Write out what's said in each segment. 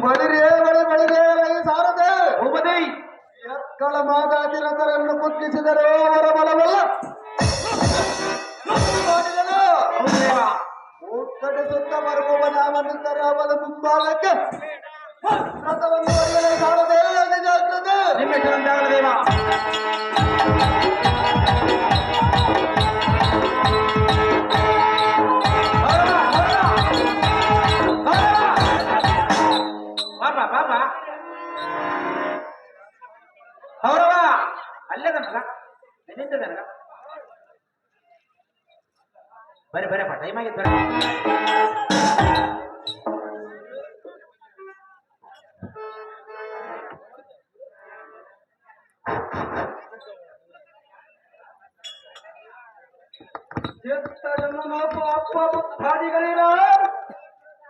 ಬಳಿರೇ ಸಾರದೆ ಉಪದಿ ಎಕ್ಕಳ ಮಾದಾತಿರತರನ್ನು ಕುಗ್ಗಿಸಿದರೆ ಅವರ ಬಲವಲ್ಲ ಉತ್ತಡಿಸುತ್ತ ಬರುವವ ನಾವನಿದ್ದರೆ ಅವನ ಮುಂಭಾಗಕ್ಕೆ ರಥವನ್ನು ಒಡೆಯಲೇ ಸಾರದೆ ಜಾಗ್ರತೆ ದೇವ ಹೌದವ ಅಲ್ಲೇದನಲ್ಲ ನೆನೆಂತದನಲ್ಲ ಬರೀ ಬರಪ್ಪ ಟೈಮ್ ಆಗಿತ್ತು ಬರ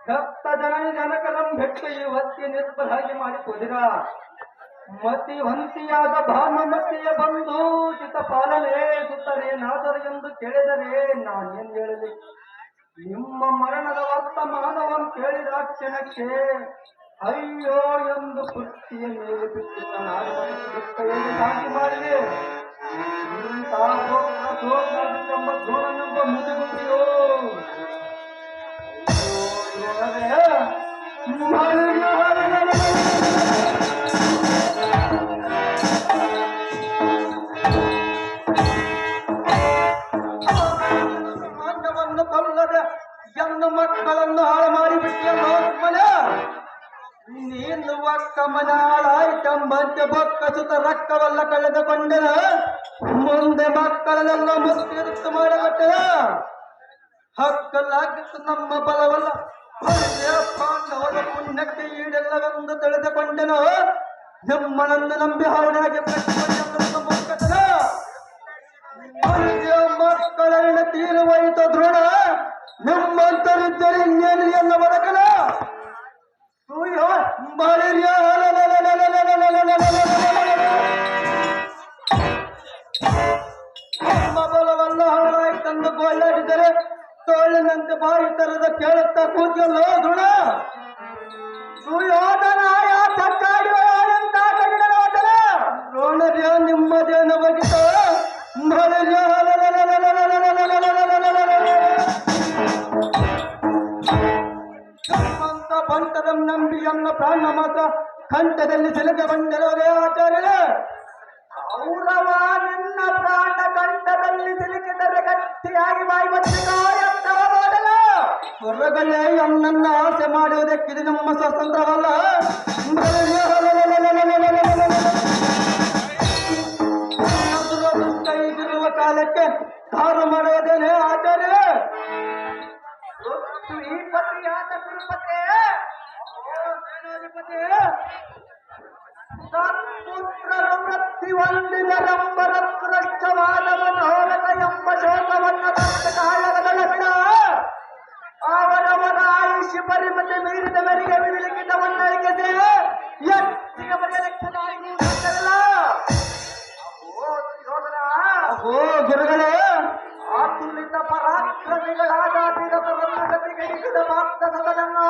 ಸಪ್ತ ಜನನಿ ಜನಕರಂ ಭೆಟ್ಟು ಇವತ್ತಿ ನಿರ್ಬಲಾಗಿ ಮಾಡಿಕೊಡಿರ ಮತಿವಂತಿಯಾದ ಭಾನುಮತಿಯ ಬಂಧು ಚಿತ್ತ ಪಾಲನೆ ಸುತ್ತನೇನಾದರೂ ಎಂದು ಕೇಳಿದರೆ ನಾನೇನು ಹೇಳಲಿ ನಿಮ್ಮ ಮರಣದ ವರ್ತಮಾನವನ್ನು ಕೇಳಿದ ಕ್ಷಣಕ್ಕೆ ಅಯ್ಯೋ ಎಂದು ಕುರ್ಚಿಯ ಮೇಲೆ ಬಿಟ್ಟು ಕೈಯಲ್ಲಿ ಸಾಕಿ ಮಾಡಿದೆ ಎಂಬ ಧೋರಣೆಂಬ ಮುಗಿದೆಯೋ ಹೆಣ್ಣು ಮಕ್ಕಳನ್ನು ಹಾಳು ಮಾಡಿಬಿಟ್ಟಿಯಲ್ಲೋ ಮನ ನೀನು ಒಕ್ಕಮ್ಮನ ಹಾಳಾಯ್ತೆಂಬಂತೆ ಬೊಕ್ಕಸುತ್ತ ರಕ್ತವಲ್ಲ ಕಳೆದುಕೊಂಡನ ಮುಂದೆ ಮಕ್ಕಳನ್ನೆಲ್ಲ ಮುತ್ತಿರುತ್ತು ಮಾಡಬಟ್ಟೆ ಹಕ್ಕಲಾಗಿತ್ತು ನಮ್ಮ ಬಲವಲ್ಲ ಪಾಂಡವರ ಪುಣ್ಯಕ್ಕೆ ಈಡೆಲ್ಲವೆಂದು ತಿಳಿದುಕೊಂಡೆನು ನಿಮ್ಮನನ್ನು ನಂಬಿ ಹಾವಣೆಯಾಗಿ ಮುಕ್ಕತನ ಮಕ್ಕಳನ್ನ ತೀರುವಾಯಿತು ದೃಢ ನಿಮ್ಮಂತರಿದ್ದರೆ ಇನ್ನೇನು ಎಲ್ಲ ಬರಕಲ ನಮ್ಮ ಬಲವಲ್ಲ ಹಾಳಾಯ್ತಂದು ಗೋಳಾಡಿದರೆ ತೋಳಿನಂತೆ ಬಾಯಿ ತರದ ಕೇಳುತ್ತಾ ಕೂತಿಯಲ್ಲೋ ದೃಢ ದ್ರೋಣರ್ಯ ನಿಮ್ಮದೇನು ಬಗಿತ ಬಂಟರಂ ನಂಬಿ ಎನ್ನ ಪ್ರಾಣ ಮಾತ್ರ ಕಂಠದಲ್ಲಿ ಸಿಲುಗೆ ಬಂದಿರೋದೇ ಆಚಾರ್ಯ ಔರವ ನಿನ್ನ ಪ್ರಾಣ ಕಂಠದಲ್ಲಿ ಸಿಲುಕಿದರೆ ಗಟ್ಟಿಯಾಗಿ ಬಾಯಿ ಬಚ್ಚಿಕಾಯಲ್ಲ ಹೊರಗಡೆ ಎನ್ನನ್ನ ಆಸೆ ಮಾಡುವುದಕ್ಕಿದು ನಮ್ಮ ಸ್ವತಂತ್ರವಲ್ಲ ಕೈಗಿರುವ ಕಾಲಕ್ಕೆ ಕಾರು ಮಾಡುವುದೇನೆ ಆಚಾರ್ಯ ಶ್ರೀಪತಿಯಾದ ತಿರುಪತಿ ಸೇನಾಧಿಪತಿ ಸತ್ಪುತ್ರರು ವೃತ್ತಿ ಹೊಂದಿದರಂಬರತ್ಕೃಷ್ಟವಾದ ಮನೋರಥ ಎಂಬ ಶೋಕವನ್ನು ಕಾಳಗದ ಬಿಡ ಅವರವರ ಆಯುಷ್ಯ ಪರಿಮಿತಿ ಮೀರಿದ ಮೇರೆಗೆ ವಿಲಿಖಿತವನ್ನಳಿಕೆ ಎತ್ತಿಗೆ ಬರೆಯಲಿಕ್ಕಿಲ್ಲ ಓ ಗುರುಗಳೇ ಆತುಲಿತ ಪರಾಕ್ರಮಿಗಳಾದ ಗತಿಗಡಿಸಿದ ಭಕ್ತನನ್ನು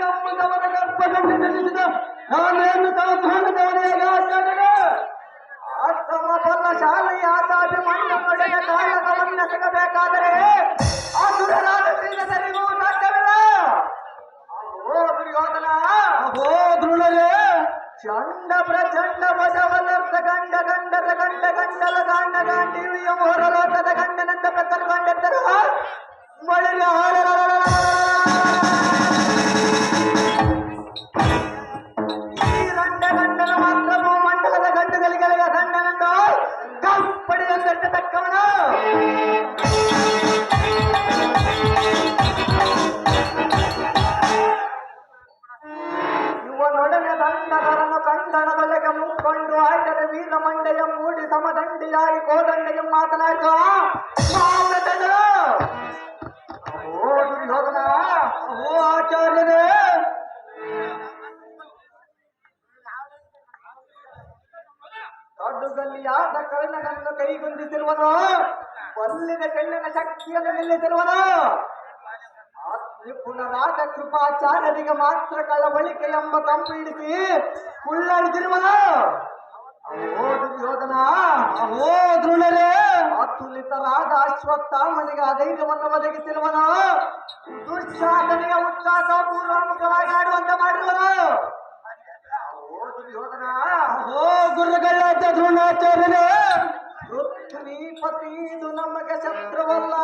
ಎಂಬುದವರ ಗರ್ಭದಲ್ಲಿ ನಿಲ್ಲಿಸಿದ ನಾನೇನು ಅಸಮಬಲ್ಲ ಶಾಲೆಯಾದ ಅಭಿಮನ್ಯುடைய ಕಾಯಕವನ್ನು ಸಿಗಬೇಕಾದರೆ ಆಸುರರಾದ ಶ್ರೀಗರಿಗೂ ಸಾಧ್ಯವಿಲ್ಲ ಓ ದುರ್ಯೋಧನ ಓ ಧ್ರುವರೇ ಚಂಡ ಪ್ರಚಂಡ ಬಸವದರ್ಥ ಗಂಡ ಗಂಡದ ಗಂಡ ಗಂಡಲ ಗಾಂಡ ಗಾಂಡೀವಿಯ ಹೊರಲೋಕದ ಗಂಡನಂದ ಪ್ರಕರ್ಗೊಂಡಿದ್ದರು ಬಳಿಗೆ ಈ ಗಂಡ ಗಂಡನ ಮಾತ್ರ ಭೂಮಂಡಲದ ಗಂಡುಗಳಿಗೆ ಗಂಡನಂದು ಕಪ್ಪಡಿದಂತೆ ತಕ್ಕವನು ಇವನೊಡನೆ ದಂಡಕರನ್ನು ಕಂದಣದೊಳಗೆ ಮುಕ್ಕೊಂಡು ಆಯ್ತದ ವೀರ ಮಂಡೆಯ ಮೂಡಿ ಸಮದಂಡಿಯಾಗಿ ಕೋದಂಡೆಯ ಮಾತನಾಡುವ ಓ ದುರ್ಯೋಧನ ಓ ಆಚಾರ್ಯನೇ ಪಡುಗಲ್ಲಿಯಾದ ಕರ್ಣನನ್ನು ಕೈಗೊಂಡಿಸಿರುವನು, ಒಲ್ಲಿನ ಕೆಳ್ಳಿನ ಶಕ್ತಿಯನ್ನು ನಿಲ್ಲಿಸಿರುವನು. ಆ ತ್ರಿಪುಣರಾದ ಕೃಪಾಚಾರ್ಯರಿಗೆ ಮಾತ್ರ ಕಳವಳಿಕೆ ಎಂಬ ಕಂಪು ಹಿಡಿಸಿ ಕುಳ್ಳಾಡಿಸಿರುವನು. ಅಹೋ ದುರ್ಯೋಧನ, ಅಹೋ ದ್ರೋಣರೇ, ಅತುಲಿತರಾದ ಅಶ್ವತ್ಥಾಮನಿಗೆ ಅಧೈರ್ಯವನ್ನು ಒದಗಿಸಿರುವನು. ದುಶ್ಯಾಸನಿಗೆ ಉಚ್ಚಾಸ ಪೂರ್ವಮುಖವಾಗಿ ಆಡುವಂತೆ ಮಾಡಿರುವನು. ಅಹೋ ದುರ್ಯೋಧನ, ಅಹೋ ಗುರುಗಳಾದ ದ್ರೋಣಾಚಾರ್ಯರೇ, ಪೃಥ್ವೀಪತಿ ಇದು ನಮಗೆ ಶತ್ರುವಲ್ಲ.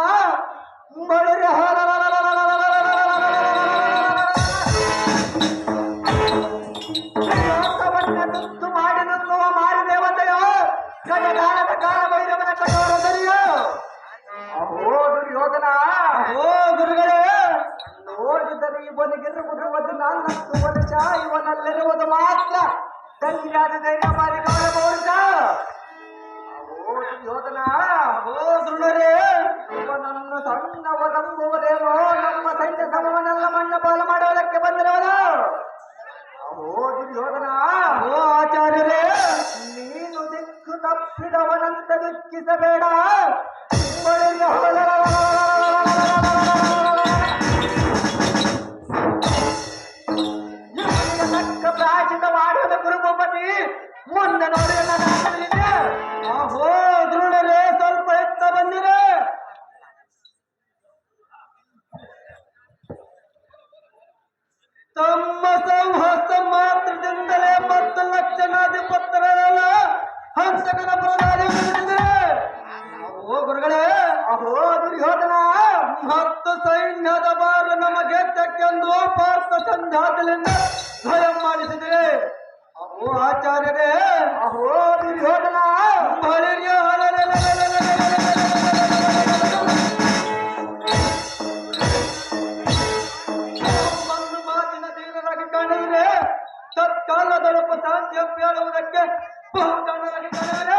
ಬಳಿರೆ ತುತ್ತು ಮಾಡಿ ನುಂಗುವ ಮಾರಿ ದೇವತೆಯೋ, ಗಜಗಾನದ ಕಾಲ ಭೈರವನ ಕಠೋರ ದರಿಯೋ. ಅಹೋ ದುರ್ಯೋಧನ, ಅಹೋ ಗುರುಗಳೇ, ನೋಡಿದರೆ ಇವನಿಗಿರುವುದು ನಾಲ್ಕು ವರ್ಷ, ಇವನಲ್ಲಿರುವುದು ಮಾತ್ರ ಧನ್ಯಾದ ಧೈರ್ಯ ಮಾರಿ ಗೌರವರ್ಗ. ಅಹೋ ದುರ್ಯೋಧನ, ಅಹೋ ದ್ರೋಣರೇ, ಇವನನ್ನು ಸಣ್ಣವನೆಂಬುವುದೇನೋ ನಮ್ಮ ಸೈನ್ಯ ಸಮವನ್ನೆಲ್ಲ ಮಣ್ಣ ಪಾಲು ಮಾಡುವುದಕ್ಕೆ ಬಂದಿರುವನು. ಅಹೋ ದುರ್ಯೋಧನ, ಅಹೋ ಆಚಾರ್ಯರೇ, ನೀನು ದಿಕ್ಕು ತಪ್ಪಿದವನಂತ ದುಃಖಿಸಬೇಡ. ತಕ್ಕ ಪ್ರಾಚಿತ ಮಾಡುವ ಗುರುಭೂಪತಿ ಮುಂದೆ ನೋಡಿ. ಅಹೋ ದ್ರೋಣರೇ, ಸ್ವಲ್ಪ ಎತ್ತ ಬಂದಿರೆ. ತಮ್ಮ ಸಂಹಸ ಮಾತ್ರದಿಂದಲೇ 10 ಲಕ್ಷಣಾಧಿಪತ್ಯರೆಲ್ಲ ಹಂಸಕನ ಪ್ರಧಾನಿ ಮಾಡಿದರೆ. ಅಹೋ ಗುರುಗಳೇ, ಅಹೋ ದುರ್ಯೋಧನ, 10 ಸೈನ್ಯದ ಬಾರ ನಮಗೆ ತೆಕ್ಕೆಂದು ಪಾರ್ಥ ಸಂಧ್ಯಾತಲಿಂದ ಭಯ ಮಾಡಿಸಿದರೆ. ಅಹೋ ಆಚಾರ್ಯರೇ, ಅಹೋ ದುರ್ಯೋಧನ, ತತ್ಕಾಲದೊಳಪ ಸಾಧ್ಯ ಹೇಳುವುದಕ್ಕೆ ಬಹುಕಾಲದಲ್ಲಿ ಕಾಣುವರೆ.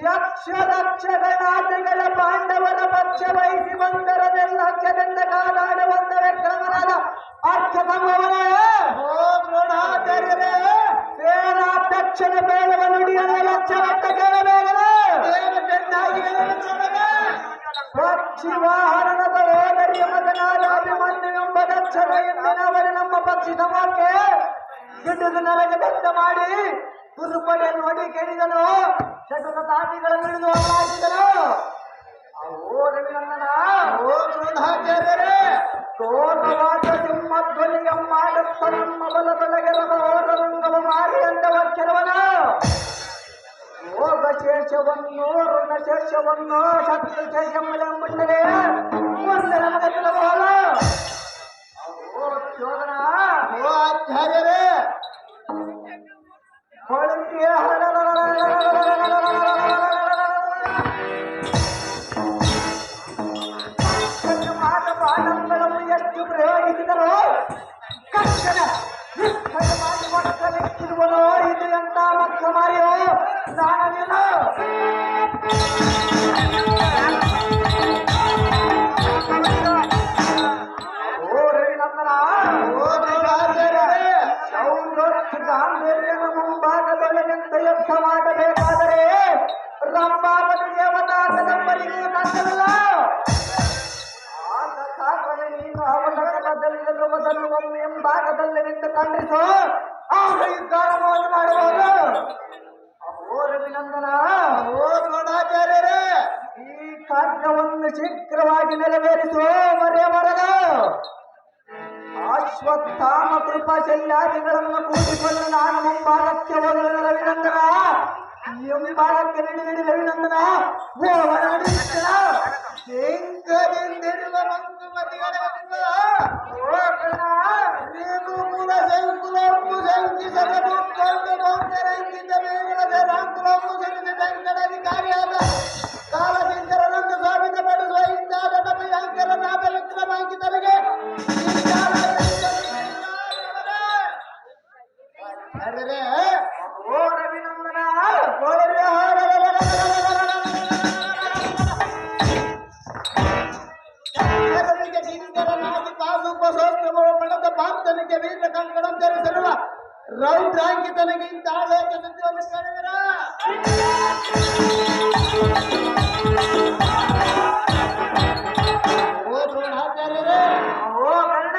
ಯಕ್ಷದಕ್ಷಗಣಾದಿಗಳ ಪಾಂಡವರ ಪಕ್ಷ ವಹಿಸಿ ಬಂದರದೆಲ್ಲ ಲಕ್ಷದಿಂದ ಕಾದಾಡುವಂತ ವಿಕ್ರಮನಾದ ಅರ್ಥ ಸಂಭವನ. ಓ ದ್ರೋಣಾಚಾರ್ಯರೇ, ಸೇನಾಧ್ಯಕ್ಷನ ಬೇಡವ ನುಡಿಯಲ್ಲ ಲಕ್ಷವತ್ತ ಕೇಳಬೇಕಲ್ಲ. ಚೆನ್ನಾಗಿ ಪಕ್ಷಿ ವಾಹನದ ಓದರಿಯ ಮಗನಾದ ಅಭಿಮನ್ಯು ಎಂಬ ದಕ್ಷನ ಎಂದಿನವರು ನಮ್ಮ ಪಕ್ಷಿ ಸಮಕ್ಕೆ ಗಿಡ್ಡದು ನರಗೆ ದತ್ತ ಮಾಡಿ ಗುರುಪಡೆಯನ್ನು ಹೊಡಿ ಕೇಳಿದನು. ಚಟುಕ ತಾಟಿಗಳನ್ನು ಹಿಡಿದು ಹಾಕಿದನು. ಓ ರವಿನಂದನ, ಓ ದ್ರೋಣಾಚಾರ್ಯರೇ, ತೋಟವಾದ ಸಿಂಹಧ್ವನಿಯ ಮಾಡುತ್ತ ನಮ್ಮ ಬಲದೊಳಗಿರುವ ಹೋರಂಗವ ಮಾರಿ ಅಂತ ವಕ್ಷರವನ. ಯೋಗ ಶೇಷವನ್ನು ಋಣ ಶೇಷವನ್ನು ಶತ್ರು ಶೇಷಂಬುಂಡರೆ ಮುಂದೆ ನಮಗೆ ಸುಲಭವಲ್ಲ. ಓ ಯೋಧನ, ಓ ಆಚಾರ್ಯರೇ, ಹೊಳಂಟಿಯ ಬಾಣಗಳನ್ನು ಎಷ್ಟು ಪ್ರಯೋಗಿಸಿದರು ಕಕ್ಷಣ ಮಾಡಿ ಮಕ್ಕಳಿಕ್ಕಿರುವನೋ ಇದು ಎಂತ ಮಕ್ಕ ಮಾರಿಯೋ ನಾನಿಲ್ಲ. ಓ ರವಿನಂದನ, ಓ ದ್ರೋಣಾಚಾರ್ಯರೇ, ಗಾಂಭೀರ್ಯನ ಮುಂಭಾಗದೊಳಗಿಂತ ಯುದ್ಧ ಮಾಡಬೇಕಾದರೆ ರಂಭಾವತಿ ದೇವತಾ ಕದಂಬರಿಗೂ ಸಾಧ್ಯವಿಲ್ಲ. ಆದ ಕಾರಣ ನೀನು ಅವಲೋಕನದಲ್ಲಿರುವುದನ್ನು ಒಮ್ಮೆ ಎಂಭಾಗದಲ್ಲಿ ನಿಂತು ಖಂಡಿಸು, ಆಗ ಯುದ್ಧಾರಂಭವನ್ನು ಮಾಡಬಹುದು. ಅಹೋ ರವಿನಂದನ, ಓ ದ್ರೋಣಾಚಾರ್ಯರೇ, ಈ ಕಾರ್ಯವನ್ನು ಶೀಘ್ರವಾಗಿ ನೆರವೇರಿಸುವ ಮರೆಯಬಾರದ. ಅಶ್ವತ್ಥಾಮ ಕೃಪಾ ಶಲ್ಯಾದಿಗಳನ್ನು ಕೂಡಿಕೊಂಡು ನಾನು ಮುಂಭಾಗಕ್ಕೆ ಹೋಗಲು ರವಿನಂದನ, ಎಂಭಾಗಕ್ಕೆ ನೀಡಿ ರವಿನಂದನ ಓವನಾಡಿಸುತ್ತ ಶಂಕರಿಂದಿರುವ ನೀವು ಮೂಲ ಸಂಕುಲವು ಶಂಕಿಸದ ಮುಕ್ಕೊಂಡು ಭೌತರಂಗಿದ್ದ ಮೇಘದ ಸಂಕುಲವು ಸರಿದ ಸಂಕಟಾಧಿಕಾರಿಯಾದ ಕಾಲದಿಂದರನ್ನು ಸಾಬೀತಪಡಿಸುವ ಇಂದಾದ ಭಯಂಕರನಾದ ವಿಕ್ರಮಾಂಕಿತರಿಗೆ ಓ ರವಿನಂದನ, ಪಾಸುಪಸೋಸ್ತಮವು ಪಡೆದ ಪಾರ್ಥನಿಗೆ ವೀರ ಕಂಕಣ ಧರಿಸಿರುವ ರೌದ್ರಾಂಕಿತನಿಗಿಂತ ಆಳೇಕ ಸುದ್ದಿಯನ್ನು ಕೇಳಿದಿರ ಓ ದ್ರೋಣಾಚಾರ್ಯರೇ ಓ ಕರ್ಣ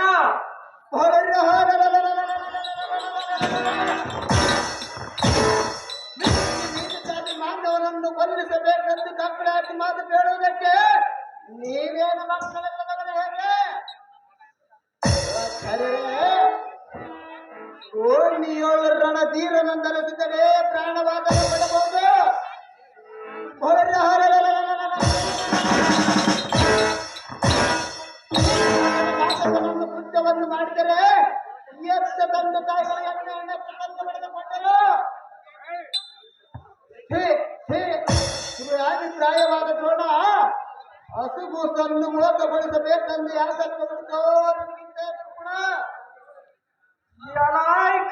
ಮಾನವನನ್ನು ಕೊಲ್ಲಿಸಬೇಕೆಂದು ಕಪ್ಪಳಾತಿ ಮಾತು ಕೇಳುವುದಕ್ಕೆ ನೀವೇನು ಮಕ್ಕಳಿಲ್ಲದವರು ಹೇಗೆ ಓಣಿಯೋಳು ರಣಧೀರನಂದನಿಸಿದರೆ ಪ್ರಾಣವಾದನ ಬಿಡಬಹುದು ಕೃತ್ಯವನ್ನು ಮಾಡಿದರೆ ಎತ್ತ ತಂದೆ ತಾಯಿಗಳನ್ನು ಎಣ್ಣೆತ್ತು ತಂದು ಬಡಿದುಕೊಂಡರು ಅಭಿಪ್ರಾಯವಾದ ದ್ರೋಣ ಹಸುಗೂಸನ್ನು ಮೋಸಗೊಳಿಸಬೇಕೆಂದು ಯಾಕಂತ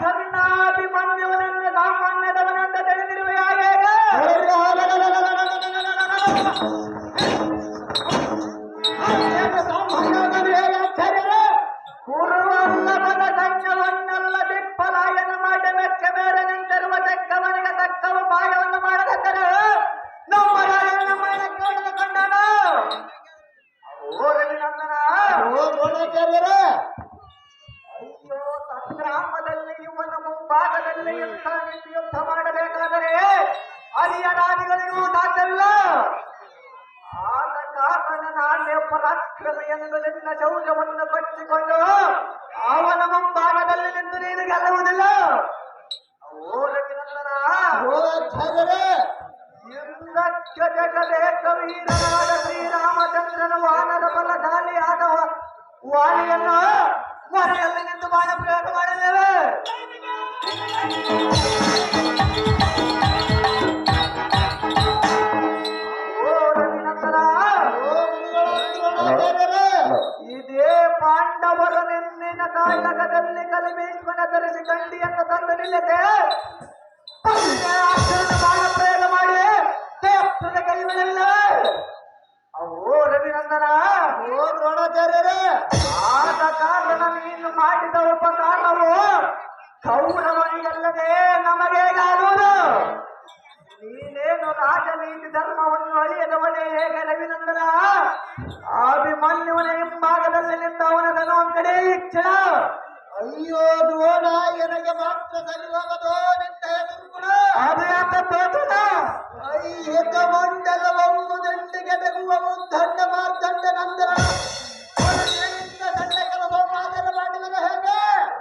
ಕರ್ಣಾಭಿಮನ್ಯುವನನ್ನು ಸಾಮಾನ್ಯದವನಂತ ತಿಳಿದಿರುವ ಕುರುವಲ್ಲಭದ ಸೈನ್ಯವನ್ನೆಲ್ಲ ದಿಕ್ಪಲಾಯನ ಮಾಡಿ ಮೆಚ್ಚ ಬೇರೆ ನಿಂತಿರುವ ತಕ್ಕವನಿಗೆ ತಕ್ಕವ ಪಾಯವನ್ನು ಮಾಡಬೇಕಾರೆ ನಮ್ಮ ರಾಯಣ್ಣ ಮರಣ ಕೇಳಿದುಕೊಂಡನ ಅಯ್ಯೋ ಸಂಗ್ರಾಮದಲ್ಲಿ ಇವನ ಮುಂಭಾಗದಲ್ಲಿ ಯುದ್ಧ ನಿಂತು ಯುದ್ಧ ಮಾಡಬೇಕಾದರೆ ಅರಿಯ ರಾಣಿಗಳಿಗೂ ಸಾಧ್ಯವಿಲ್ಲ ಆದ ಕಾರಣ ನಾನೇ ಪರಾಕ್ರಮ ಎಂದು ನಿನ್ನ ಶೌರ್ಯವನ್ನು ಕಟ್ಟಿಕೊಂಡು ಅವನ ಮುಂಭಾಗದಲ್ಲಿ ನಿಂತು ನೀನು ಗೆಲ್ಲುವುದಿಲ್ಲ ಓ ರವಿನಂದನ ಇಂದ್ರಕ್ಕೆ ಜಗದೇಕ ವೀರನಾದ ಶ್ರೀರಾಮಚಂದ್ರನ ವಾಹನದ ಬಲಶಾಲಿಯಾದ ವಾಲಿಯನ್ನು ಮರೆಯಲ್ಲಿ ನಿಂತು ಬಾಣ ಪ್ರಯೋಗ ಮಾಡಲೇವೆ ಇದೇ ಪಾಂಡವರ ನಿನ್ನಿನ ಕಾಯಕದಲ್ಲಿ ಕಲಿಭೀಷ್ಮನ ಧರಿಸಿ ಕಂಡಿಯನ್ನು ತಂದು ನಿಲ್ಲದೆ ಬಾಣ ಪ್ರಯೋಗ ಮಾಡಿ ದೇವಸ್ಥಾನ ಕೈವಿಡಲ್ಲ ಓ ರವಿನಂದನ ಓ ದ್ರೋಣಾಚಾರ್ಯರೇ ಆದ ಕಾರಣ ನೀನು ಮಾಡಿದ ಉಪಕಾರವು ಕೌರವನಿಗಲ್ಲದೆ ನಮಗೇಗಾಗುವುದು ನೀನೇನು ರಾಜನೀತಿ ಧರ್ಮವನ್ನು ಅಳಿಯದವನೇ ಹೇಗೆ ರವಿನಂದನ ಅಭಿಮನ್ಯುವನ ಹಿಂಭಾಗದಲ್ಲಿ ನಿಂತ ಅವನ ಧನ ಕಡೆ ಇಚ್ಛ ಅಯ್ಯೋ ದ್ರೋಣ ನನಗೆ ಮಾತ್ರ ಸರಿವಾಗದೋ ನಿಂತ ಎದುರುಗುಣ ಅದೇಕ ತೋಟದ ಐಹಿಕ ಮಂಡಲವನ್ನು ದಂಡಿಗೆ ತೆಗುವ ಮುದ್ದಂಡ ಮಾರ್ದಂಡ ನಂತರ ಸಣ್ಣ ಕೆಲಸ ಮಾದರ ಮಾಡಿದ ಹೇಗೆ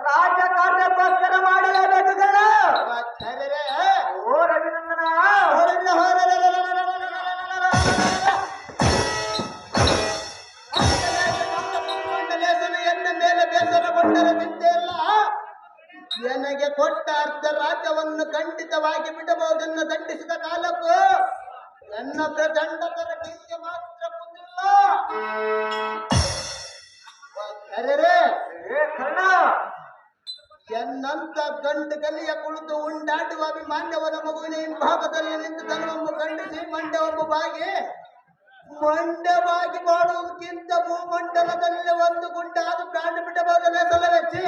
ರಾಜಕಾರ್ಯಕ್ಕೋಸ್ಕರ ಮಾಡಲೇಬೇಕುಗಳ ಓ ರವಿನಂದನ ಎನ್ನ ಮೇಲೆ ಬೇಸರಗೊಂಡರೆ ಚಿಂತೆಯಲ್ಲ ನನಗೆ ಕೊಟ್ಟ ಅರ್ಧ ರಾಜ್ಯವನ್ನು ಖಂಡಿತವಾಗಿ ಬಿಡಬಹುದನ್ನು ದಂಡಿಸಿದ ಕಾಲಕ್ಕೂ ನನ್ನ ಪ್ರಚಂಡತರ ಕೀರ್ತಿ ಮಾತ್ರ ಮುಂದಿಲ್ಲ ಎನ್ನಂತ ಗಂಡು ಗಲಿಯ ಕುಳಿತು ಉಂಡಾಡುವ ಅಭಿಮಾನ್ಯವನ ಮಗುವಿನ ಹಿಂಭಾಗದಲ್ಲಿ ನಿಂತು ತನವನ್ನು ಖಂಡಿಸಿ ಮಂಡ್ಯವಾಗಿ ಮಾಡುವುದಕ್ಕಿಂತ ಭೂಮಂಡಲದಲ್ಲಿ ಒಂದು ಗುಂಡಾದ ಪ್ರಾಣ ಬಿಡಬಹುದಲ್ಲೇ ಸಲವೆಚ್ಚಿ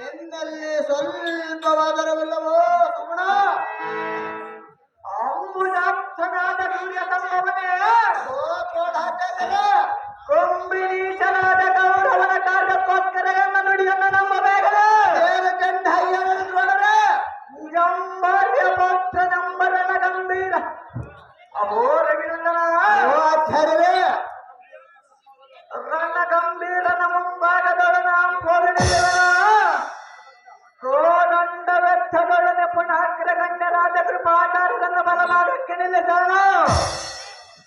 ಎನ್ನಲ್ಲಿ ಸ್ವಲ್ಪವಾದರವಿಲ್ಲವೋ ಸುಗುಣ ಅಂಬುಜಾಕ್ಷನಾದ ಸೂರ್ಯ ಸಂಭವನೇ ಕೊಂಬಿನೀಶನಾದ ಗೌರವನ ಕಾರ್ಯಕ್ಕೋಸ್ಕರ ಎಂಬ ನುಡಿಯನ್ನು ನಮ್ಮ ಬೇಗದೆ ದ್ರೋಣರೇ ಜಂಬಾರ್ಯ ಪತ್ರ ನಂಬರನ ಗಂಭೀರ ಅಹೋ ರವಿನಂದನ ಆಚಾರ್ಯರೇ ರಣ ಗಂಭೀರನ ಮುಂಭಾಗದೊಳನ ಕೋದಂಡ ವ್ಯರ್ಥದೊಡನೆ ಪುನಃ ಅಗ್ರಗಣ್ಯರಾದ ಕೃಪಾಚಾರ್ಯರನ್ನ ಬಲಭಾಗಕ್ಕೆ ನಿಲ್ಲಿಸೋಣ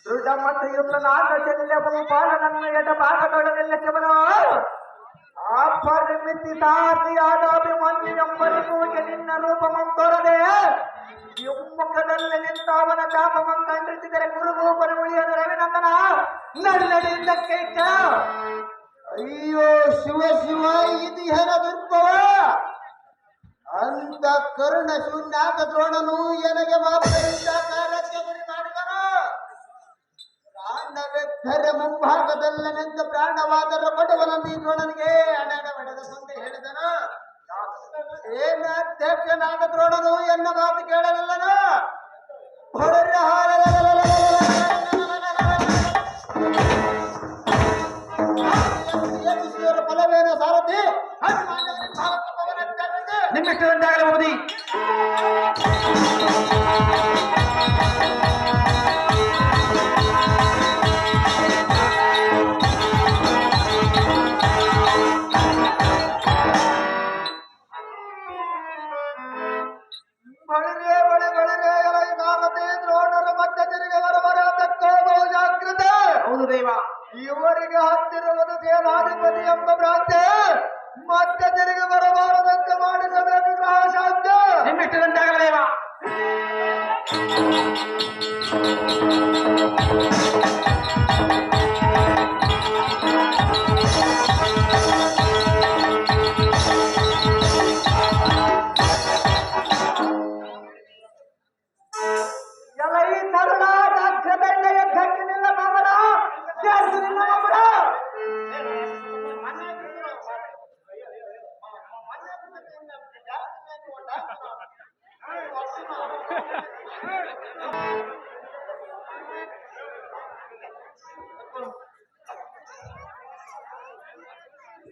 ದೃಢ ಮತೆಯುಳ್ಳ ನಾಗಚಲ್ಯ ಭೂಪಾಲನನ್ನು ಎಡ ಭಾಗದೊಡ ನಿಲ್ಲಿಸುವನು ಅಪರಿಮಿತಿ ಸಾಧಿಯಾದ ಅಭಿಮನ್ಯು ಎಂಬರಿಗೂಗೆ ನಿನ್ನ ರೂಪಮಂ ತೋರದೆ ಹಿಮ್ಮುಖದಲ್ಲಿ ನಿಂತ ಅವನ ಚಾಪಮಂ ಖಂಡಿಸಿದರೆ ಗುರುಗೋಪನ ಉಳಿಯದ ರವಿನಂದನ ನನ್ನಡಿಯಿಂದಕ್ಕೆ ಇಟ್ಟ ಅಯ್ಯೋ ಶಿವ ಶಿವ ಇದು ಹೆರ ದುರ್ಭವ ಅಂತ ಕರುಣ ಶೂನ್ಯಾಕ ದ್ರೋಣನು ನನಗೆ ಮಾತ್ರ ಕಾರ್ಯಕ್ಕೆ ಗುರಿ ಮಾಡಿದನು ಮನ್ನವೆದ್ದರೆ ಮುಂಭಾಗದಲ್ಲಿ ನಿಂತು ಪ್ರಾಣವಾದರೂ ಕೊಡುವನಂದು ಈ ದ್ರೋಣನಿಗೆ ಅಡಡ ಬಡದ ಮುಂದೆ ಹೇಳಿದನು. ಏನ ಅಧ್ಯಕ್ಷನಾದ ದ್ರೋಣನು ಎನ್ನ ಮಾತು ಕೇಳಲಿಲ್ಲನು. ಫಲವೇನ ಸಾರಥಿ ನಿಮ್ಮಿಷ್ಟದಂತಾಗಲಿ ಮೋದಿ. ಬಳಿರೆ ಎಲೈ ಸಾರಥಿ ದ್ರೋಣರ ಮಧ್ಯ ತಿರುಗಿ ಬರಬರ ತಕ್ಕೋದು ಜಾಗೃತೆ. ಹೌದು ದೇವ. ಇವರಿಗೆ ಹತ್ತಿರುವುದು ಸೇನಾಧಿಪತಿ ಎಂಬ ಭ್ರಾಂತಿ. ಮತ್ತೆ ತಿರುಗಿ ಬರಬಾರದಂತೆ ಮಾಡಿಸಬೇಕು ಗ್ರಹ ಶಾಂತಿ. ನಿಮ್ಮಿಷ್ಟದಂತಾಗಲಿ ದೇವ. ಎಲೈ ತರುಣ ಜಾಗ್ರತೆಯಿಂದ ಎದ್ದಕ್ಕೆ ನಿಲ್ಲ ಮಾಮರ. ನಿಲ್ಲ ಮಾಮರ.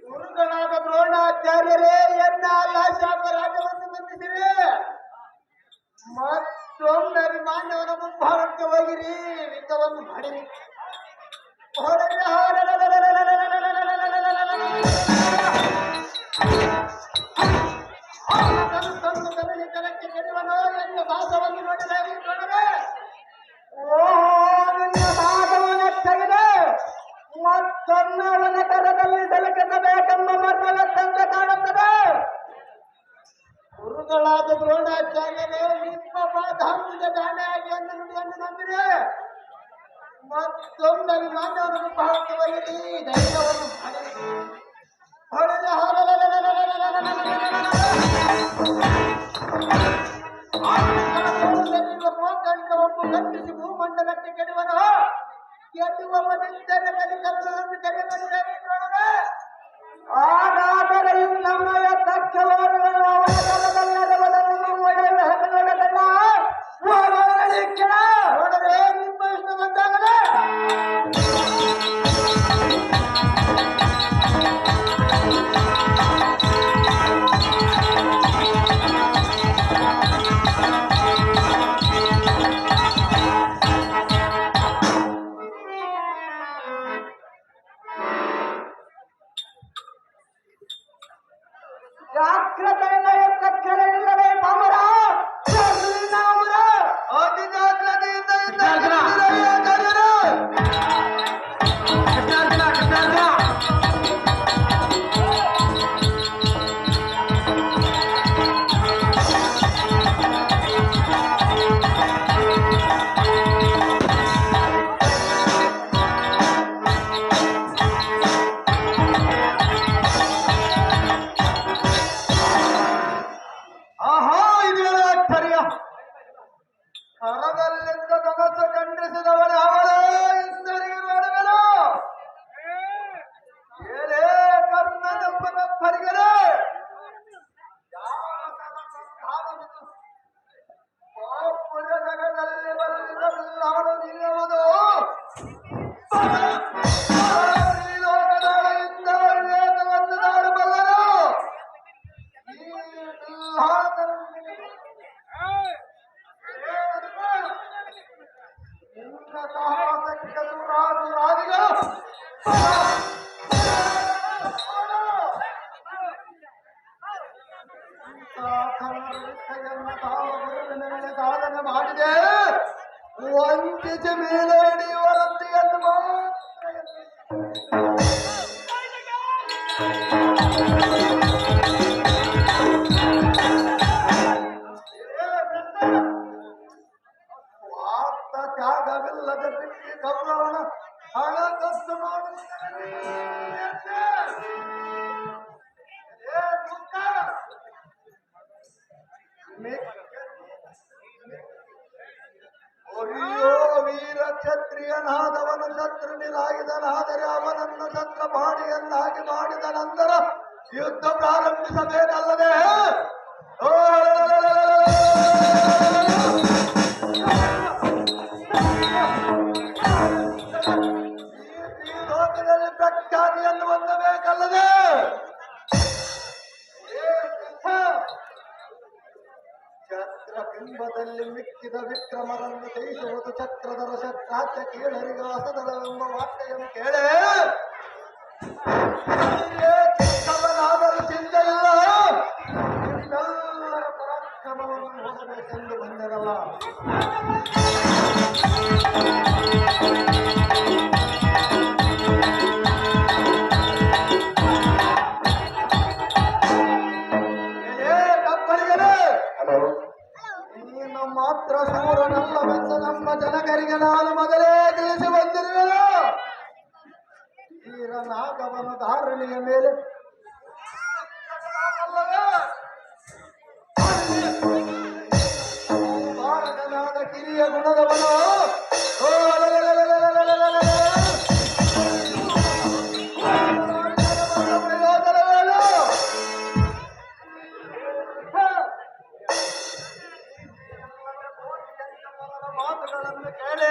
ಗುರುಗಳಾದ ದ್ರೋಣಾಚಾರ್ಯರೇ ಎನ್ನ ಶಾಪ ರಾಜ್ಯವನ್ನು ಬಂಧಿಸಿರಿ. ಮತ್ತೊಮ್ಮೆ ಅಭಿಮಾನ್ಯವನ ಮುಂಭಾಗಕ್ಕೆ ಹೋಗಿರಿ, ಯುದ್ಧವನ್ನು ಮಾಡಿರಿ. ತನ್ನ ಕರಳಿ ಕಲಕ್ಕೆ ಕೆಡುವನೋ ಎನ್ನ ಸಾಹಸವನ್ನು ನೋಡಿದರೆ ನಿನ್ನ ಸಾಹಸವನ್ನು ತೆಗೆದು ಮತ್ತೊಮ್ಮೆ ಅವನ ಕರದಲ್ಲಿ ಸಲಕಿಸಬೇಕೆಂಬ ಮರ್ಮವೆತ್ತಂತ ಕಾಣುತ್ತದೆ. ಗುರುಗಳಾದ ದ್ರೋಣಾಚಾರ್ಯರೇ ನಿಮ್ಮ ಧಾರ್ಮಿಕ ದಾಣಿಯಾಗಿ ಎಂದು ನುಡಿಯನ್ನು ನಂಬಿದೆ. ಮತ್ತೊಮ್ಮೆ ಅಭಿಮಾನ್ಯವನ್ನು ಭಾಗಕ್ಕೆ ಒಯ್ಯಿರಿ, ಧೈರ್ಯವನ್ನು ಒಬ್ಬ ಖಂಡಿಸಿ ಭೂಮಂಡಲಕ್ಕೆ ಕೆಡುವನು. ಕೆಡುವವನಿದ್ದರೆ ಕಲಿಕಲ್ಲನ್ನು ಕರೆಯಬಲ್ಲಿದೆ. ಹಾಗಾದರೆ ನಮ್ಮಯ ತಕ್ಕವರುಗಳು ಅವನ ಕಲದಲ್ಲದವರನ್ನು ಒಡೆದ ಹಕ್ಕುಗಳಲ್ಲ ನೋಡರೆ ನಿಮ್ಮ ಇಷ್ಟ ಬಂದಾಗಲೇ. ಜಾಗ್ರತೆಯಿಂದ ಎತ್ತಕ್ಕರೆ ಇಲ್ಲವೇ ಪಾಮರ. ಅತಿ ಜಾಗ್ರತೆಯಿಂದ ಹರದಲ್ಲಿದ್ದ ಕನಸು ಖಂಡಿಸಿದವಳು ಅವಳೇ ಹಿಂದಿರುಗಿ ನೋಡುವೆನು. ಏನೇ ಕರ್ಣನೆಂಬನ ಪರಿಗಣೆ ಪಾಪುರ ಜಗದಲ್ಲಿ ಬಲ್ಲಿದಲ್ಲಾಳು ನಿಲ್ಲುವುದು. ಈ ಲೋಕದೊಳಗಿಂದ ವಿವೇಕವನ್ನು ನಾಡಬಲ್ಲರು. ಈ ಸಾಹಸಕ್ಕೆ ರಾಜುರಾದಿಗಳು ಸಾಧನೆ ಮಾಡಿದೆ. ವಂಚಿಸಿ ಮೇಲೆ ಹಿಡಿಯುವ ವೃತ್ತಿಯನ್ನು ಮಾತ್ರ ತ್ಯಾಗವಿಲ್ಲದ ಬಿಟ್ಟಿ ಗೌರವನ ಹಣಕಸ್ತು ಮಾಡುವುದರಲ್ಲಿ ಅಯ್ಯೋ ವೀರ ಕ್ಷತ್ರಿಯನಾದವನು ಸತ್ತ ವೀರನಾಗಿದನಾದರೆ ಅವನನ್ನು ಛತ್ರಪಾಣಿಯನ್ನಾಗಿ ಮಾಡಿದ ನಂತರ ಯುದ್ಧ ಪ್ರಾರಂಭಿಸಬೇಕಲ್ಲದೆ ಓ ಈ ಲೋಕದಲ್ಲಿ ಪ್ರಖ್ಯಾತಿಯನ್ನು ಹೊಂದಬೇಕಲ್ಲದೆ ಚಕ್ರಬಿಂಬದಲ್ಲಿ ಮಿಕ್ಕಿದ ವಿಕ್ರಮರನ್ನು ಜಯಿಸುವುದು ಚಕ್ರಧರ ಶಕ್ರಾಚ್ಯ ಕೀಳರಿಗಾಸದಳವೆಂಬ ವಾರ್ತೆಯನ್ನು ಕೇಳೆ ಚಿಕ್ಕವನಾದರೂ ಚಿಂತೆ ಇಲ್ಲ ನಿಮ್ಮೆಲ್ಲರ ಪರಾಕ್ರಮವನ್ನು ಹೋಗಬೇಕೆಂದು ಬಂದೆನಲ್ಲ. ನೀನು ಮಾತ್ರ ಶೂರನಲ್ಲವೆಂದ ನಮ್ಮ ಜನಕರಿಗೆ ನಾನು ಮೊದಲೇ ತಿಳಿಸಿ ಬಂದಿರುವೆನು. ವೀರನಾಗವನ ಧಾರಣಿಯ ಮೇಲೆ ಭಾರತನಾದ ಕಿರಿಯ ಗುಣದವನು ಪ್ರಯೋಜನವೇನು? ಮಾತುಗಳನ್ನು ಕೇಳಿ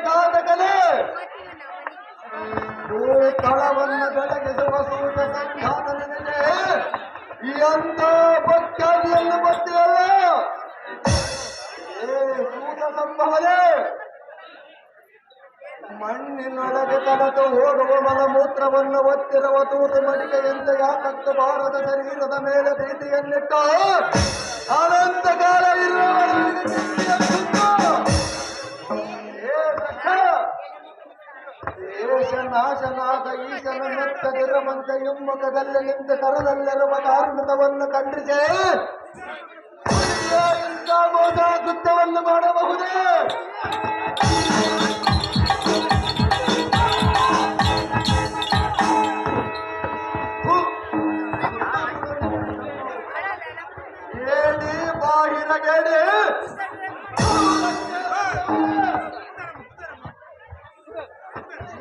ಘಾತಕನೇ ತಳವನ್ನು ಬೆಳಗಿಸುವ ಸೂತ ಸಂಘಾತ ನನಗೆ ಈ ಅಂತ ಪಕ್ಷಾದಿಯನ್ನು ಬರ್ತೀವಲ್ಲ ಸೂತ ಸಂಭವನೆ ಮಣ್ಣಿನೊಳಗೆ ಕಲತು ಹೋಗುವ ಮಲಮೂತ್ರವನ್ನು ಒತ್ತಿರುವ ತೂತು ಮಡಿಕೆಯಂತೆ ಯಾಕತ್ತು ಭಾರತ ಶರೀರದ ಮೇಲೆ ಪ್ರೀತಿಯನ್ನಿಟ್ಟು ಅನಂತ ಕಾಲ ದೇಶ ನಾಶನಾದ ಈಶನ ಮೆತ್ತದಿರುವಂತೆ ಹಿಮ್ಮುಖದಲ್ಲಿ ನಿಂತು ಕರದಲ್ಲಿರುವ ಕಾರ್ಮಿಕವನ್ನು ಖಂಡಿಸಿ ಇಂಥ ಮೋಸ ಕೃತ್ಯವನ್ನು ಮಾಡಬಹುದೇ? ಬಾಹಿರಗೇಡಿ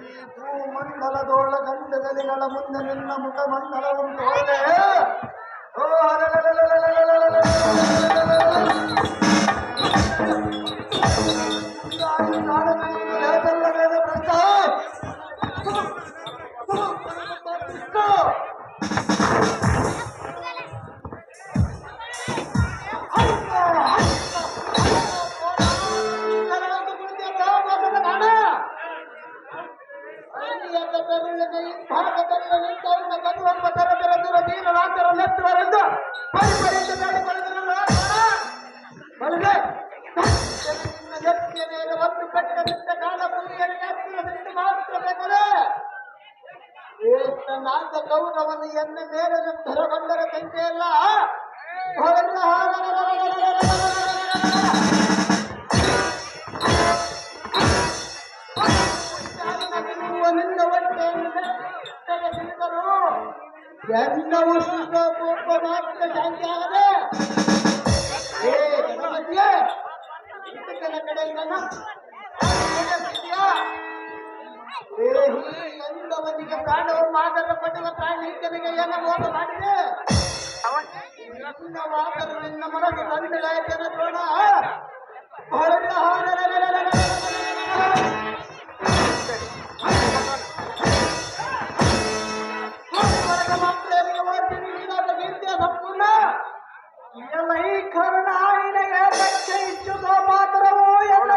ಈ ಭೂಮಂಡಲದೋಳ ಗಂಡಗಲಿಗಳ ಮುಂದೆ ನಿನ್ನ ಮುಖಮಂಡಲವನ್ನು ತೋರೆ ಒಂದು ಕಟ್ಟದಿಂದ ಕಾಲ ಭೂಮಿಯಲ್ಲಿ ಮಾತ್ರ ಬೇಕಲೇ ನಾಥ ಗೌರವನು ಎನ್ನ ಮೇಲೆ ಹೊರಬಂದರ ಸಂಖ್ಯೆಯಲ್ಲ ನಿನ್ನ ಹೊಟ್ಟೆಯನ್ನು ತಿಳಿದರು ಎಲ್ಲವೂ ಶುದ್ಧ ಮಾತ್ರ ಶಾಂತಿ ಆಗದೆ ಕಡೆಯಿಂದ ಎಂದವನಿಗೆ ಪ್ರಾಣವು ಮಾದರ ಪಟ್ಟದ ಪ್ರಾಣೀಕನಿಗೆ ಏನು ಮೋಸ ಮಾಡಿದೆ ನಿನ್ನ ಮಾತನ್ನು ನಿನ್ನ ಮನಸ್ಸು ತಂದೆಗಾಯ್ತೇನೆ ದ್ರೋಣ ಮಾತ್ರ ನೀನಾದ ಕೀರ್ತಿಯ ಸಂಪೂರ್ಣ ಎಲ್ಲ ಈ ಕಾರಣ ನಿನಗೆ ರಕ್ಷೆ ಇಚ್ಚುವ ಮಾತ್ರವು ಎಲ್ಲ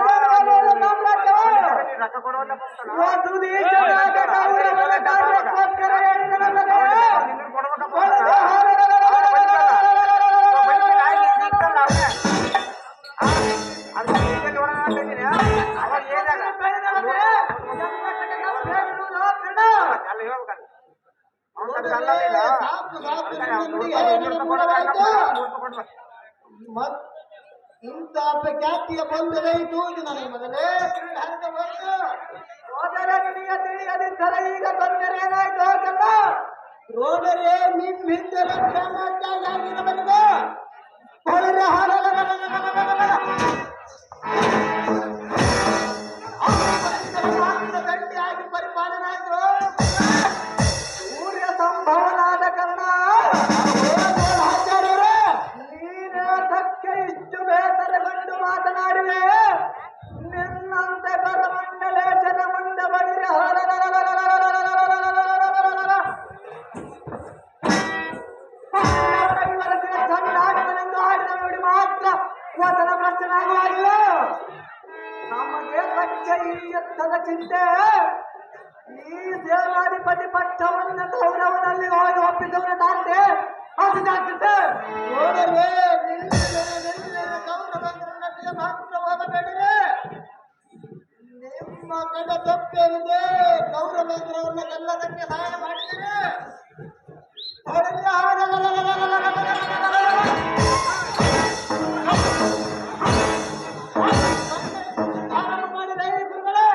ಇಂಥ ಖ್ಯಾತಿಯ ಬಂದದಾಯಿತು ನನಗೆ ಮೊದಲೇ ಸೋದರ ನಿನಗೆ ತಿಳಿಯದಿದ್ದರೆ ಈಗ ತೊಂದರೆ ಏನಾಯ್ತು ಹೋಗಲ್ಲ ನೋಡರೆ ನಿಮ್ಮಿಂದ ರಕ್ಷಣಾಗಿರಬಾರದು ಹೊಳರೆ ದಂಡಿಯಾಗಿ ಪರಿಪಾಲನಾದ್ರು ಸೂರ್ಯ ಸಂಭವನಾದ ಕಾರಣ ನೀನಕ್ಕೆ ಇಷ್ಟು ಬೇಸರಗೊಂಡು ಮಾತನಾಡಿವೆ ನಿನ್ನಂತೆ ಕರಮಂಡಲೇಶನ ಮುಂದೆ ಬಳಿರೆ ಚಂದಾಗನೆಂದು ಆಡಿದ ನೋಡಿ ಮಾತ್ರ ವಚನ ಭ್ರಷ್ಟನಾಗುವಾಗಿಲ್ಲ ನಮಗೆ ಸತ್ಯ ಈ ಎತ್ತದ ಚಿಂತೆ ಈ ಸೇನಾಧಿಪತಿ ಪಟ್ಟವನ್ನು ಗೌರವದಲ್ಲಿ ಹೋಗಿ ಒಪ್ಪಿಸವನ ತಾಂತೆ ಅದು ಜಾಗ್ರತೆ ನೋಡಲೇ ಗೌರವ ಮಾತ್ರ ಹೋಗಬೇಡಿದೆ ನಿಮ್ಮ ಕಡೆ ತಪ್ಪೇನಿದೆ ಗೌರವೇಂದ್ರವನ್ನ ಗೆಲ್ಲದಕ್ಕೆ ಸಹಾಯ ಮಾಡಿದ್ದೇನೆ ಆರಂಭ ಮಾಡಿದ ಈ ಗುರುಗಳೇ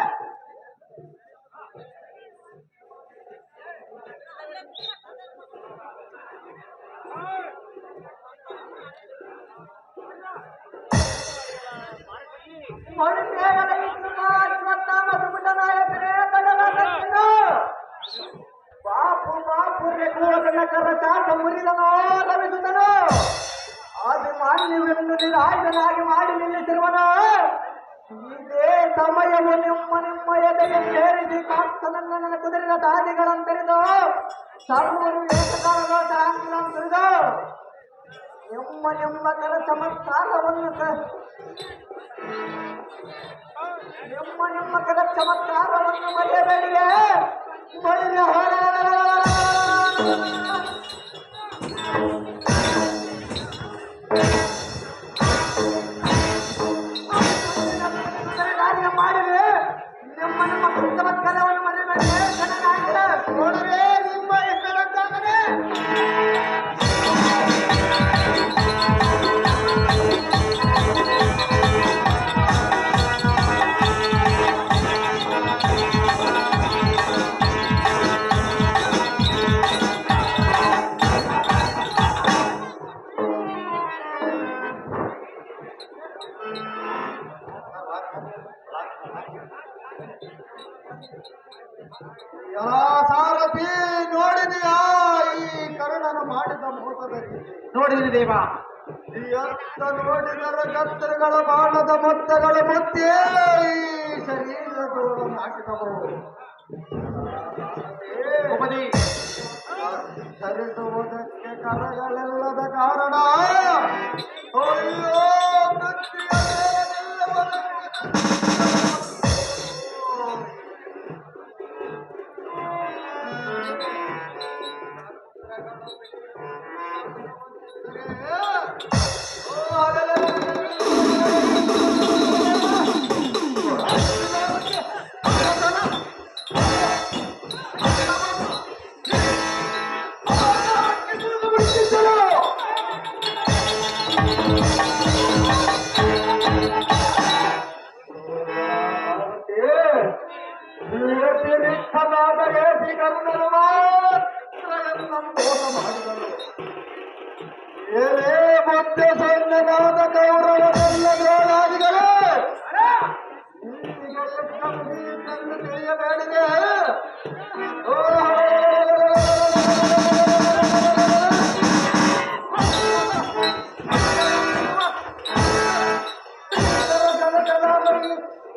ಬಾಪು ಬಾಪು ಕರ ಚಾಟ ಮುರಿದನೋ ಲಭಿಸಿದನು ಅಭಿಮಾನ್ಯವನ್ನು ನಿರಾಯುಧನಾಗಿ ಮಾಡಿ ನಿಲ್ಲಿಸಿರುವನು ಇದೇ ಸಮಯವು ನಿಮ್ಮ ಎದೆಗೆ ಸೇರಿಸಿ ಕಾಂತನನ್ನು ನನ್ನ ಕುದುರಿನ ದಾದಿಗಳಂತರಿದು ಸರ್ವರು ಏಕಕಾಲದೋಷರಾಂತರಿದು ನಿಮ್ಮ ಕರ ಚಮತ್ಕಾರವನ್ನು ನಿಮ್ಮ ಕರ ಚಮತ್ಕಾರವನ್ನು ಮರೆಯಬೇಡಿಗೆ ಬಳಿಗೆ ಮಾಡಿವೆ ನಿಮ್ಮ ಚಮತ್ಕಾರವನ್ನು ಮರೆಯಬೇಡಿಗೆ ಜನನಾಗಿಲ್ಲ ನೋಡವೇ ನಿಮ್ಮ ಹೆಸರಂತಾಗದೆ ಸಾರಥಿ ನೋಡಿದೆಯಾ ಈ ಕರ್ಣನ ಮಾಡಿದ ಮೋಸದ ರೀತಿ ನೋಡಿದ್ರಿ ದೇವ ಎತ್ತ ನೋಡಿದರ ಕತ್ತರಗಳ ಬಾಣದ ಮೊತ್ತಗಳ ಮುತ್ತೇ ಈ ಶರೀರದೋಳು ಹಾಕಿದವು ಭೂಪತಿ ಧರಿಸುವುದಕ್ಕೆ ಕರಗಳೆಲ್ಲದ ಕಾರಣ ಅಯ್ಯೋ ಏನೇ ಮತ್ತೆ ಸಣ್ಣನಾದ ಗೌರವನೆಲ್ಲ ದ್ರೋಣಾದಿಗಳು ತಿಳಿಯಬೇಡಿದೆ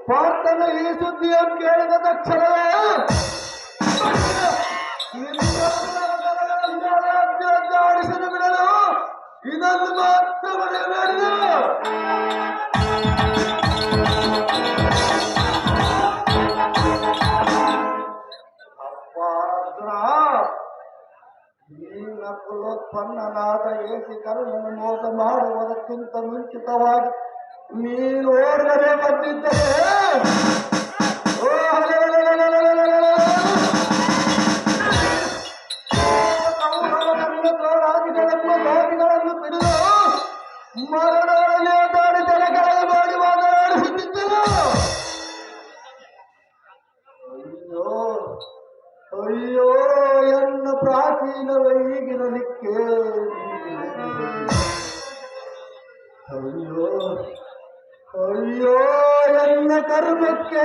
ಪಾರ್ಥನ ಈ ಸುದ್ದಿಯನ್ನು ಕೇಳಿದ ತಕ್ಷಣವೇ ಆಡಿಸಲು ಬಿಡಲು ಇದನ್ನು ಮಾತ್ರ ಮರೆಯಬೇಡಿದೆ ಅಪ್ಪ ಅರ್ಜುನ ಈ ನಕುಲೋತ್ಪನ್ನನಾದ ಏಸಿ ಕರ್ಣನ ಮೋಸ ಮಾಡುವುದಕ್ಕಿಂತ ಮುಂಚಿತವಾಗಿ ನೀನು ಓರ್ಗರೆ ಬಂದಿದ್ದರೆ ದಾದಿಗಳನ್ನು ಬಿಡಿದು ಮರಣದಲ್ಲಿ ದಾಡಿ ತಲೆಗಳನ್ನು ಮಾಡಿ ಮಾತನಾಡಿಸುತ್ತಿದ್ದರು ಅಯ್ಯೋ ಅಯ್ಯೋ ಎನ್ನ ಪ್ರಾಚೀನವೇ ಈಗಿರಲಿಕ್ಕೆ ಅಯ್ಯೋ ಅಯ್ಯೋ ಎನ್ನ ಕರ್ಮಕ್ಕೆ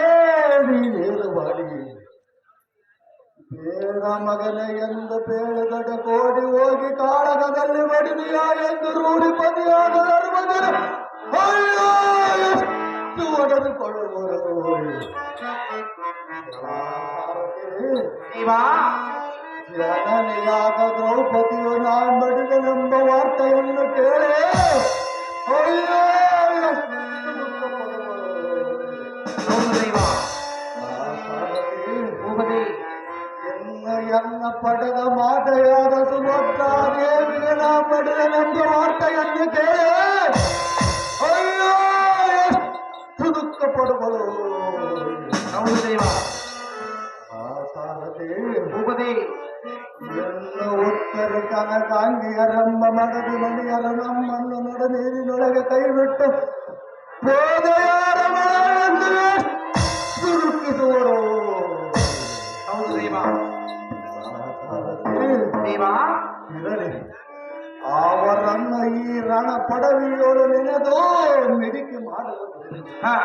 ನೀನೇನು ಮಾಡಿ ಬೇಡ ಮಗನ ಎಂದು ಬೇಡಗಡ ಕೋಡಿ ಹೋಗಿ ಕಾಳಗದಲ್ಲಿ ಬಡಿದೆಯಾ ಎಂದು ರೂಢಿಪದಿಯಾದ ಧರ್ಮದ ಅಯ್ಯೋ ಎಷ್ಟು ಒಡೆದುಕೊಳ್ಳುವರು ದೇವಾ ಜನನಿಯಾದ ದ್ರೌಪದಿಯು ನಾನು ಬಡಿದನೆಂಬ ವಾರ್ತೆಯನ್ನು ಕೇಳಿ ಅಯ್ಯೋ ಎಷ್ಟು ದುಃಖಪಡುವರು. ಹೌದು ದೇವ ಭೂಪತಿ ಎನ್ನ ಪಡೆದ ಮಾತೆಯಾದ ಸುಭದ್ರಾ ದೇವಿಗೆ ನಾ ಪಡೆದನೆಂಬ ವಾರ್ತೆಯನ್ನು ಕೇಳಿ ಅಯ್ಯೋ ಎಷ್ಟು ದುಃಖ ಪಡುವರು. ಹೌದು ದೇವ ಆ ಸಾರಥಿ ಭೂಪತಿ ಎಲ್ಲ ಉತ್ತರ ಕನಕಾಂಗಿಯರೆಂಬ ಮಡದಿ ಮಣಿಯರ ನಮ್ಮನ್ನು ನಡ ನೀರಿನೊಳಗೆ ಕೈಬಿಟ್ಟು ಹೋದೆಯಾರ ಮಳೆಯನ್ನು ಎಷ್ಟು ದುಃಖಿಸುವರು. ಹೌದು ದೇವ ಸಾರಥಿ ದೇವ ಇರಲಿ ಅವರನ್ನು ಈ ರಣ ಪಡವಿಯೋಳು ನೆನೆದು ಮಿಡಿಕೆ ಮಾಡಲು ಹಾ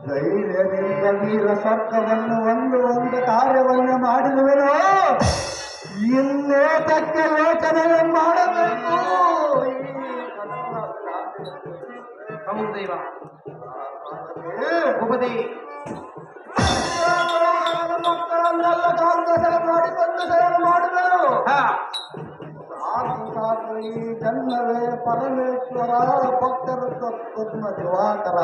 ಧೈರ್ಯದಿಂದ ವೀರ ಸ್ವರ್ಗವನ್ನು ಒಂದು ಕಾರ್ಯವನ್ನು ಮಾಡಿರುವೆನೋ ಇನ್ನೇತಕ್ಕೆ ಯೋಚನೆ ಮಾಡಬೇಕು. ಹೌದು ದೇವ ಭೂಪತಿ ಮಕ್ಕಳನ್ನೆಲ್ಲ ಕಾಂಗ್ರೆಸ್ ಮಾಡಿಕೊಂಡು ಸೇವೆ ಮಾಡಿದರು. ಹಾ ಸಾಕು ಸಾಕು ಈ ಜನ್ಮವೇ ಪರಮೇಶ್ವರ ಭಕ್ತರು ಪದ್ಮ ದಿವಾಕರ.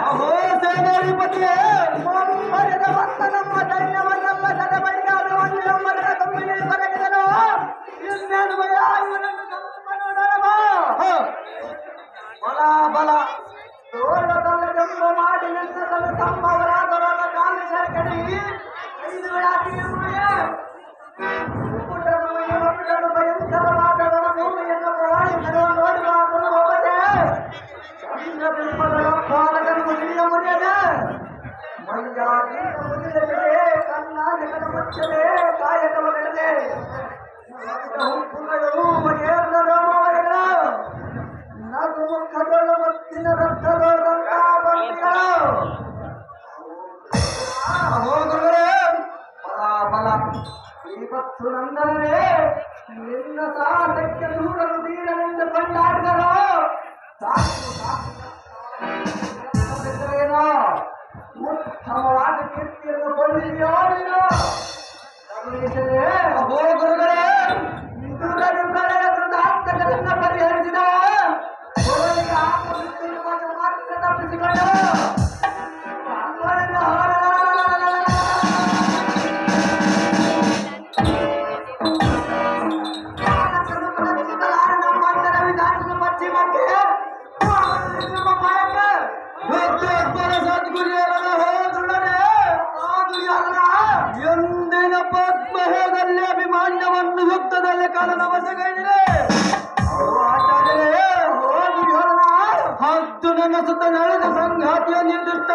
ಅಹೋ ಸೇನಾಧಿಪತಿಯೇ, ಬಲ ಬಲ ಮಾಡಿ ಸಂಭವರಾದವರ ಕಾಲ ಕಡಿ ಭಯಂಕರವಾದ ಭೂಮಿಯನ್ನು ಕಾಯಕವೇ ನಗು ಮುಖಗಳು ಮತ್ತಿನ ಹೋಗುವರೆ ಬಲ ಇವತ್ತು ನಂದರೆ ನಿನ್ನ ಸಾಹಸಕ್ಕೆ ದೂರಲು ತೀರನೆಂದು ಕೊಂಡಾಡಿದರು. ಸಾಕು ಉತ್ತಮವಾದ ಕೀರ್ತಿಯನ್ನು ಕೊಂಡಿದೆಯೋ ನೀನು ಗಮನಿಸದೆ ಹೋಗುವರೆ ಕೃತಾರ್ಥಕರನ್ನ ಪರಿಹರಿಸಿದ ಮಾತ್ರ ತಪ್ಪಿಸಿಕೊಂಡು ಎಂದಿನ ಪದ್ಮಹೋದಲ್ಲಿ ಅಭಿಮಾನ್ಯವನ್ನು ಯುದ್ಧದಲ್ಲಿ ಕಾಲನವಸಗೈದಿದೆ. ಆಚಾರ್ಯರೇ ಹದ್ದು ನನ್ನ ಸುತ್ತ ನಡೆದ ಸಂಘಾತಿಯ ನಿರ್ದಿಷ್ಟ